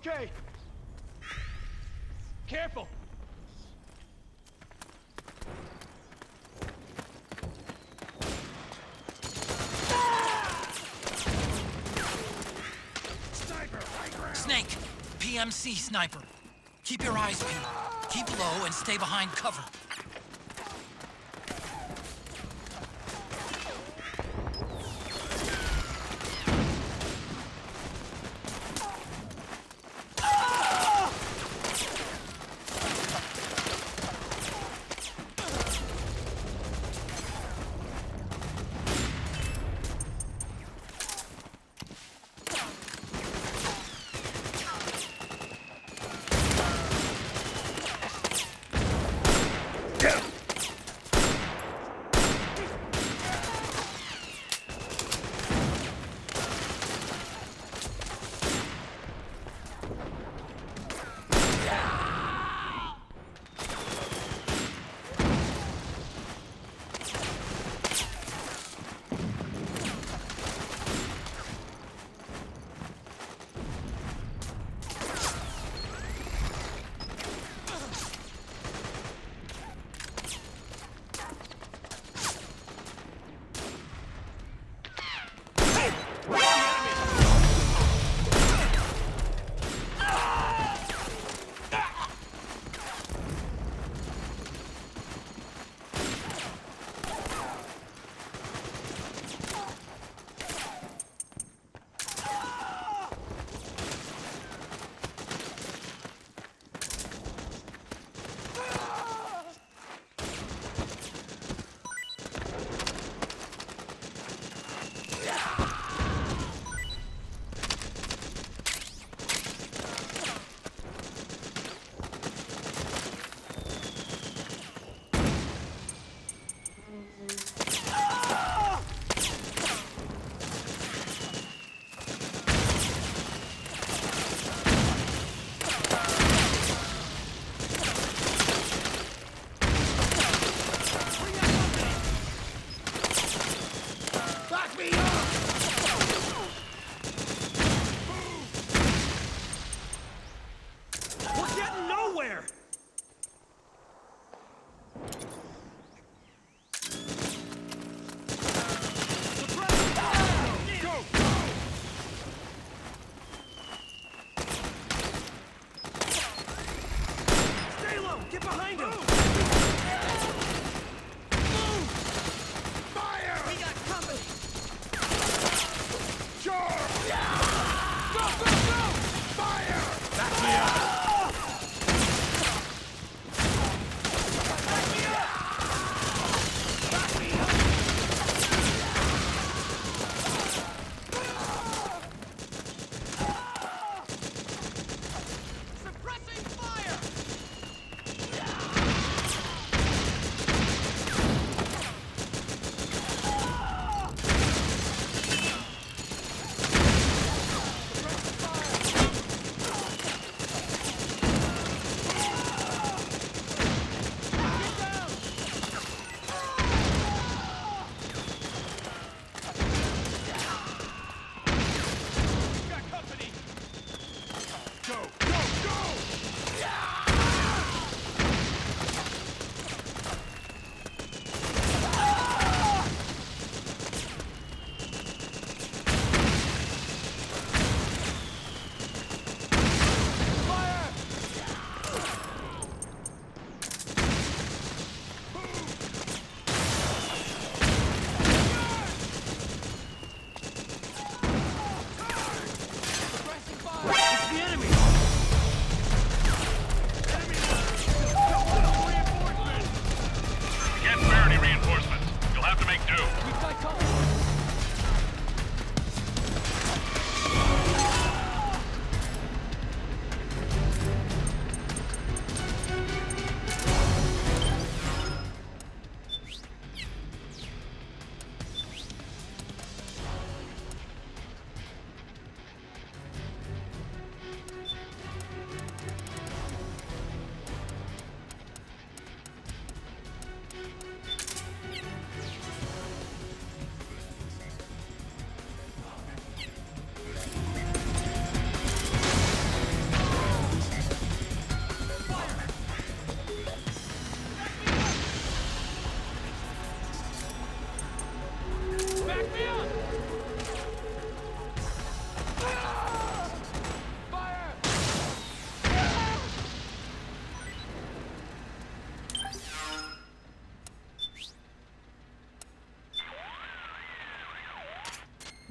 Okay. Careful. Snake, PMC sniper. Keep your eyes peeled. Keep low and stay behind cover.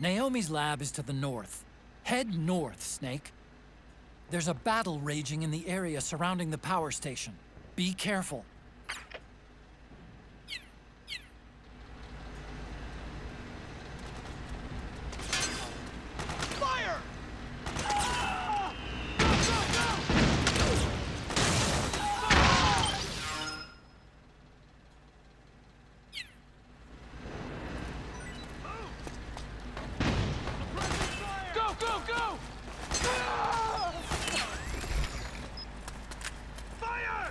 Naomi's lab is to the north. Head north, Snake. There's a battle raging in the area surrounding the power station. Be careful. Fire! Ah! Go, go, go! Go, go, go! Ah! Fire!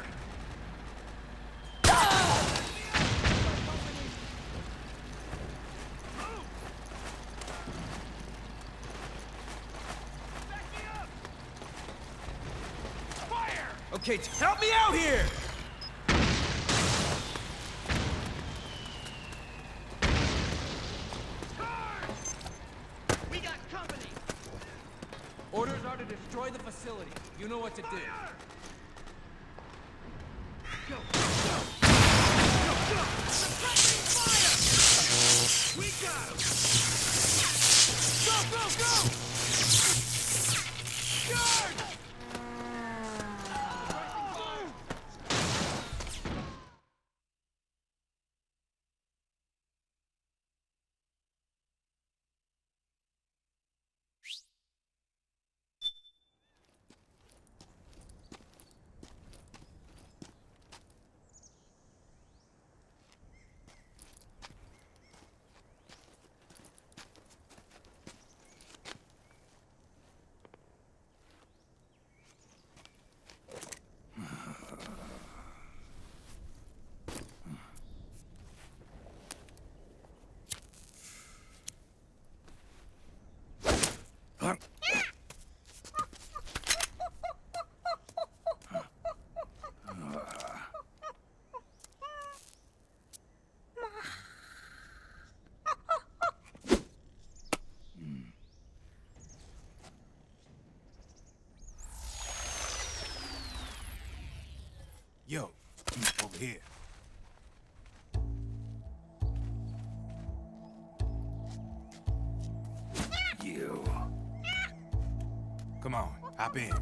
Back me up! Fire! Okay, help me out here! Guard! We got company! Orders are to destroy the facility. You know what to do. Fire! Go, go, go! Go, go! Suppressing fire! We got him! Go, go, go! Guard! Suppressing fire! Yo, over here. You. Come on, hop in.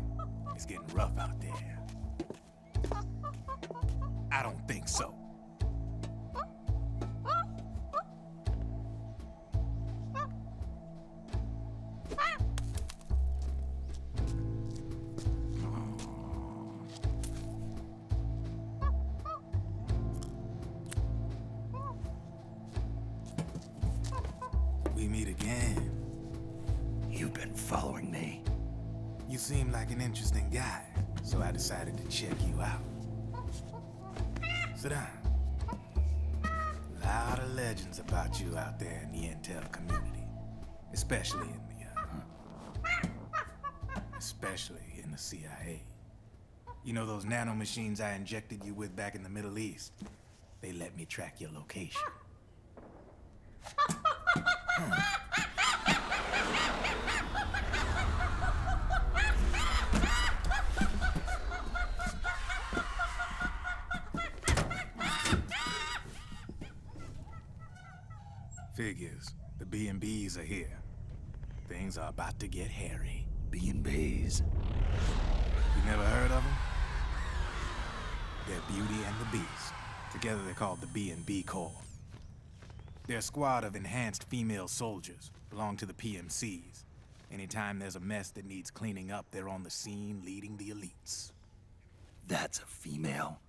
It's getting rough out there. I don't think so. We meet again. You've been following me. You seem like an interesting guy, so I decided to check you out. Sit down. A lot of legends about you out there in the intel community, especially in the CIA. You know those nanomachines I injected you with back in the Middle East? They let me track your location. Figures. The B&Bs are here. Things are about to get hairy. B&Bs. You never heard of them? They're Beauty and the Beast. Together they're called the B&B Corps. They're a squad of enhanced female soldiers, belong to the PMCs. Anytime there's a mess that needs cleaning up, they're on the scene leading the elites. That's a female.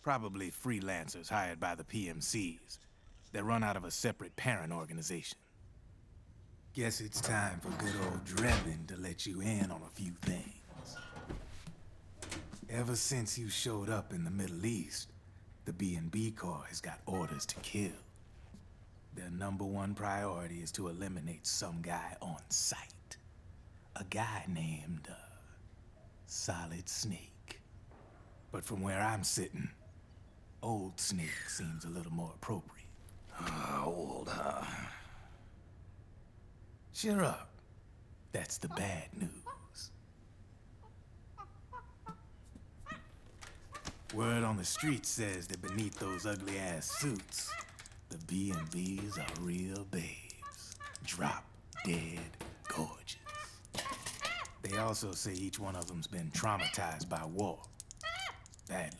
Probably freelancers hired by the PMCs. They're run out of a separate parent organization. Guess it's time for good old Drebin to let you in on a few things. Ever since you showed up in the Middle East, the B&B Corps has got orders to kill. Their #1 priority is to eliminate some guy on sight. A guy named, Solid Snake. But from where I'm sitting, Old Snake seems a little more appropriate. Old, huh? Cheer up. That's the bad news. Word on the street says that beneath those ugly-ass suits, the B&Bs are real babes. drop dead gorgeous. They also say each one of them's been traumatized by war. Badly.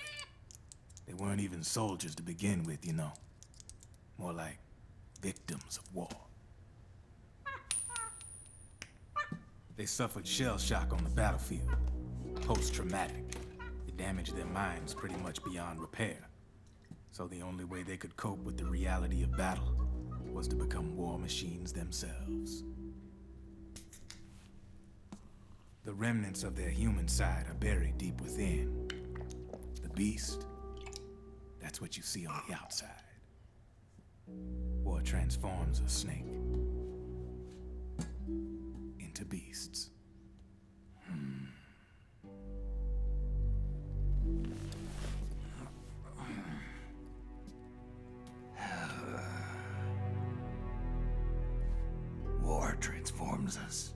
They weren't even soldiers to begin with, you know. More like victims of war. They suffered shell shock on the battlefield. Post-traumatic. It damaged their minds pretty much beyond repair. So the only way they could cope with the reality of battle was to become war machines themselves. The remnants of their human side are buried deep within. The beast, that's what you see on the outside. War transforms a snake into beasts. War transforms us.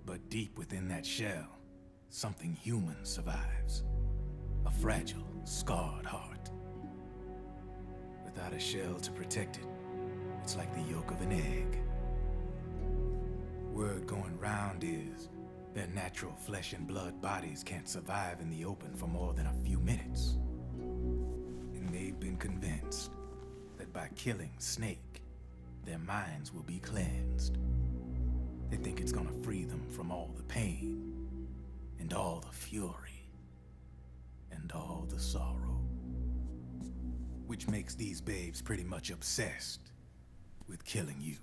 But deep within that shell, something human survives. A fragile, scarred heart. Without a shell to protect it, it's like the yolk of an egg. Word going round is their natural flesh and blood bodies can't survive in the open for more than a few minutes. And they've been convinced that by killing Snake, their minds will be cleansed. They think it's gonna free them from all the pain, and all the fury, and all the sorrow. Which makes these babes pretty much obsessed with killing you.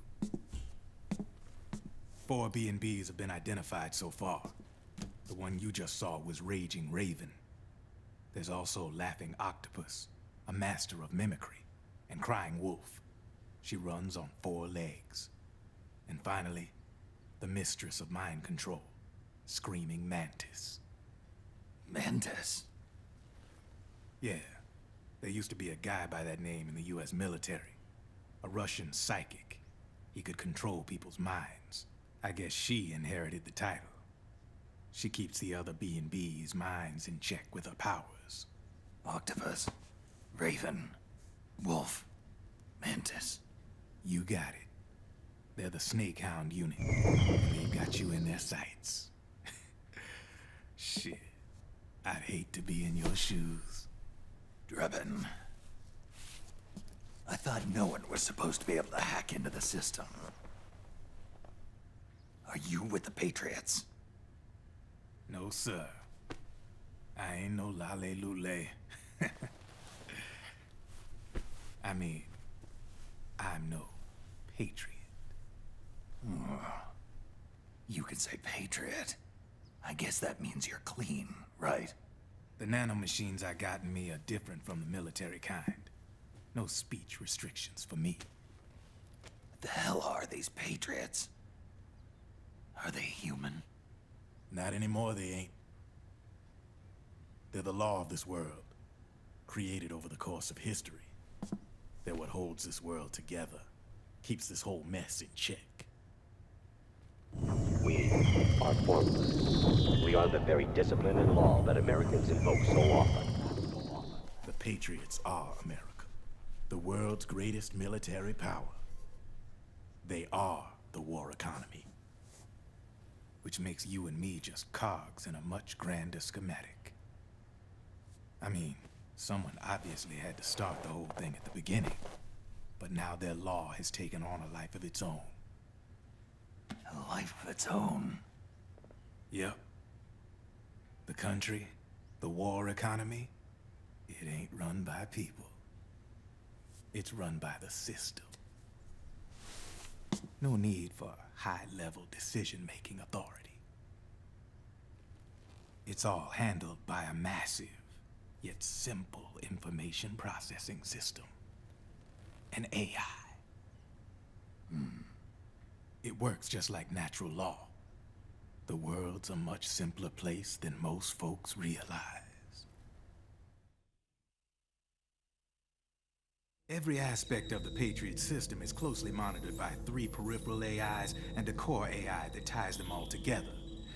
4 B&Bs have been identified so far. The one you just saw was Raging Raven. There's also Laughing Octopus, a master of mimicry, and Crying Wolf. She runs on 4 legs. And finally, the mistress of mind control, Screaming Mantis. Mantis? Yeah, there used to be a guy by that name in the US military. A Russian psychic. He could control people's minds. I guess she inherited the title. She keeps the other B&B's minds in check with her powers. Octopus, Raven, Wolf, Mantis. You got it. They're the Snake Hound unit. And they've got you in their sights. Shit. I'd hate to be in your shoes. Drebin. I thought no one was supposed to be able to hack into the system. Are you with the Patriots? No, sir. I ain't no lale-lule. I mean, I'm no patriot. You can say Patriot. I guess that means you're clean, right? The nanomachines I got in me are different from the military kind. No speech restrictions for me. What the hell are these Patriots? Are they human? Not anymore, they ain't. They're the law of this world, created over the course of history. They're what holds this world together, keeps this whole mess in check. We are formless. We are the very discipline and law that Americans invoke so often. The Patriots are America, the world's greatest military power. They are the war economy, which makes you and me just cogs in a much grander schematic. I mean, someone obviously had to start the whole thing at the beginning, but now their law has taken on a life of its own. A life of its own. Yep. The country, the war economy, it ain't run by people. It's run by the system. No need for high-level decision-making authority. It's all handled by a massive, yet simple information processing system. An AI. It works just like natural law. The world's a much simpler place than most folks realize. Every aspect of the Patriot system is closely monitored by 3 peripheral AIs and a core AI that ties them all together.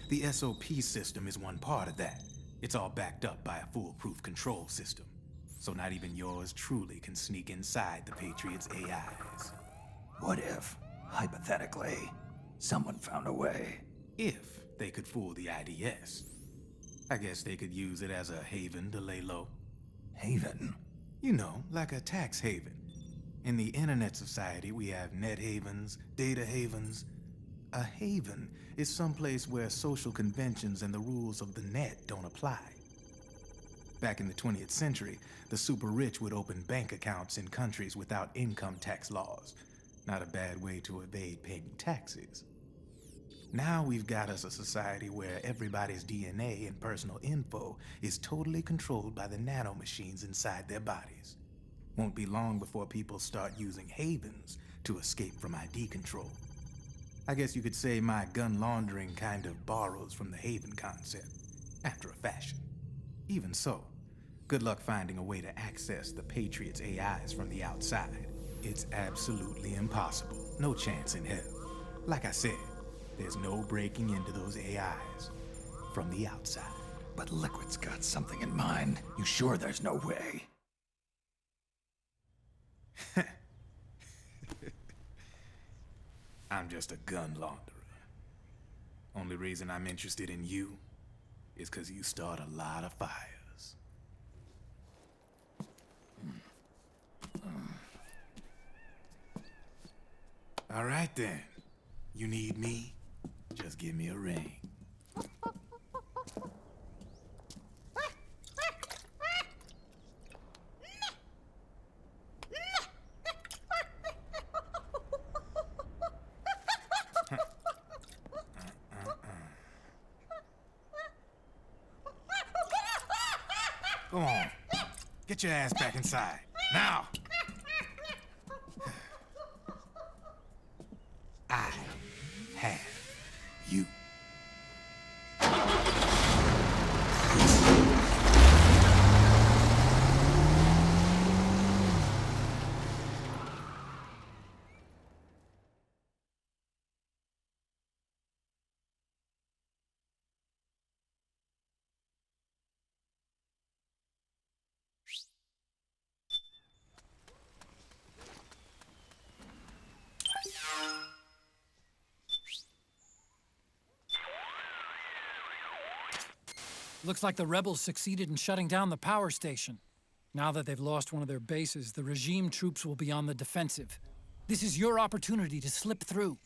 The SOP system is one part of that. It's all backed up by a foolproof control system. So not even yours truly can sneak inside the Patriots' AIs. What if Hypothetically, someone found a way. If they could fool the IDS. I guess they could use it as a haven to lay low. Haven? You know, like a tax haven. In the internet society, we have net havens, data havens. A haven is someplace where social conventions and the rules of the net don't apply. Back in the 20th century, the super rich would open bank accounts in countries without income tax laws. Not a bad way to evade paying taxes. Now we've got us a society where everybody's DNA and personal info is totally controlled by the nanomachines inside their bodies. Won't be long before people start using havens to escape from ID control. I guess you could say my gun laundering kind of borrows from the haven concept, after a fashion. Even so, good luck finding a way to access the Patriots' AIs from the outside. It's absolutely impossible. No chance in hell. Like I said, there's no breaking into those AIs from the outside. But Liquid's got something in mind. You sure there's no way? I'm just a gun launderer. Only reason I'm interested in you is because you start a lot of fires. All right then. You need me? Just give me a ring. Go on. Get your ass back inside. Now! I have you. Looks like the rebels succeeded in shutting down the power station. Now that they've lost one of their bases, the regime troops will be on the defensive. This is your opportunity to slip through.